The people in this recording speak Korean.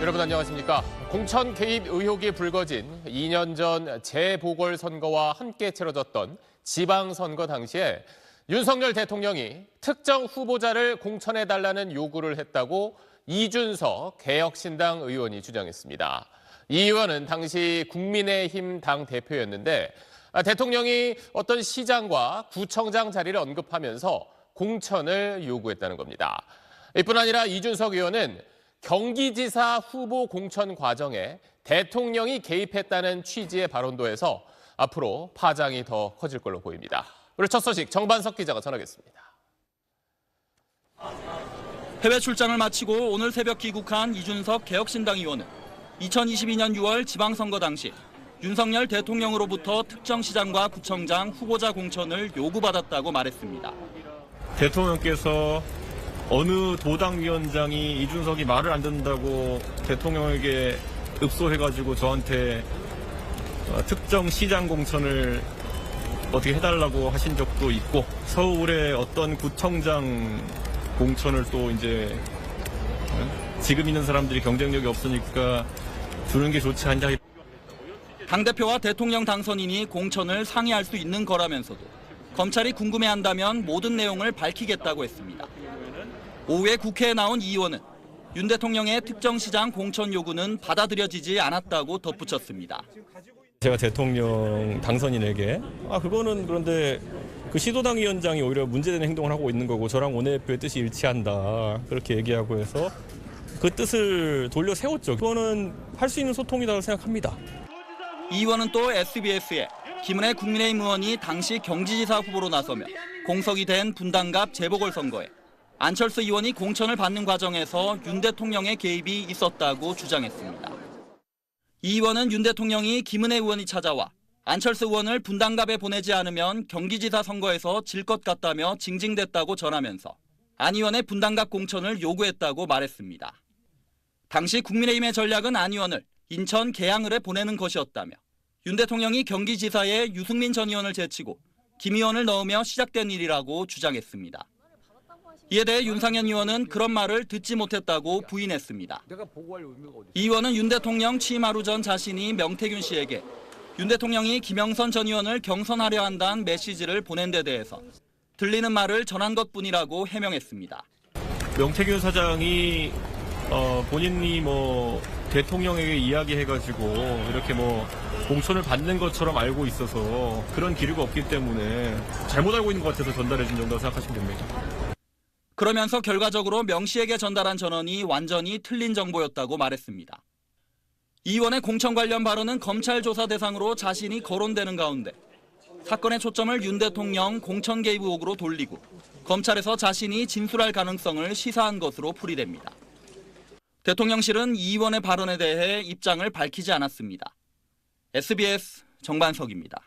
여러분 안녕하십니까? 공천 개입 의혹이 불거진 2년 전 재보궐선거와 함께 치러졌던 지방선거 당시에 윤석열 대통령이 특정 후보자를 공천해달라는 요구를 했다고 이준석 개혁신당 의원이 주장했습니다. 이 의원은 당시 국민의힘 당 대표였는데 대통령이 어떤 시장과 구청장 자리를 언급하면서 공천을 요구했다는 겁니다. 이뿐 아니라 이준석 의원은 경기지사 후보 공천 과정에 대통령이 개입했다는 취지의 발언도 해서 앞으로 파장이 더 커질 걸로 보입니다. 우리 첫 소식 정반석 기자가 전하겠습니다. 해외 출장을 마치고 오늘 새벽 귀국한 이준석 개혁신당 의원은 2022년 6월 지방선거 당시 윤석열 대통령으로부터 특정 시장과 구청장 후보자 공천을 요구받았다고 말했습니다. 대통령께서 어느 도당위원장이 이준석이 말을 안 듣는다고 대통령에게 읍소해가지고 저한테 특정 시장 공천을 어떻게 해달라고 하신 적도 있고, 서울의 어떤 구청장 공천을 또 이제 지금 있는 사람들이 경쟁력이 없으니까 주는 게 좋지 않냐. 당대표와 대통령 당선인이 공천을 상의할 수 있는 거라면서도 검찰이 궁금해한다면 모든 내용을 밝히겠다고 했습니다. 오후에 국회에 나온 이 의원은 윤 대통령의 특정 시장 공천 요구는 받아들여지지 않았다고 덧붙였습니다. 제가 대통령 당선인에게 그거는 그런데 그 시도당 위원장이 오히려 문제되는 행동을 하고 있는 거고 저랑 원내대표의 뜻이 일치한다 그렇게 얘기하고 해서 그 뜻을 돌려 세웠죠. 그거는 할 수 있는 소통이라고 생각합니다. 이 의원은 또 SBS에 김은혜 국민의힘 의원이 당시 경기지사 후보로 나서며 공석이 된 분당갑 재보궐선거에 안철수 의원이 공천을 받는 과정에서 윤 대통령의 개입이 있었다고 주장했습니다. 이 의원은 윤 대통령이 김은혜 의원이 찾아와 안철수 의원을 분당갑에 보내지 않으면 경기지사 선거에서 질 것 같다며 징징댔다고 전하면서 안 의원의 분당갑 공천을 요구했다고 말했습니다. 당시 국민의힘의 전략은 안 의원을 인천 계양을에 보내는 것이었다며 윤 대통령이 경기지사에 유승민 전 의원을 제치고 김 의원을 넣으며 시작된 일이라고 주장했습니다. 이에 대해 윤상현 의원은 그런 말을 듣지 못했다고 부인했습니다. 이 의원은 윤 대통령 취임 하루 전 자신이 명태균 씨에게 윤 대통령이 김영선 전 의원을 경선하려 한다는 메시지를 보낸 데 대해서 들리는 말을 전한 것뿐이라고 해명했습니다. 명태균 사장이 본인이 대통령에게 이야기해가지고 이렇게 공천을 받는 것처럼 알고 있어서 그런 기류가 없기 때문에 잘못 알고 있는 것 같아서 전달해 준 정도라고 생각하시면 됩니다. 그러면서 결과적으로 명 씨에게 전달한 전원이 완전히 틀린 정보였다고 말했습니다. 이 의원의 공천 관련 발언은 검찰 조사 대상으로 자신이 거론되는 가운데 사건의 초점을 윤 대통령 공천 개입 의혹으로 돌리고 검찰에서 자신이 진술할 가능성을 시사한 것으로 풀이됩니다. 대통령실은 이 의원의 발언에 대해 입장을 밝히지 않았습니다. SBS 정반석입니다.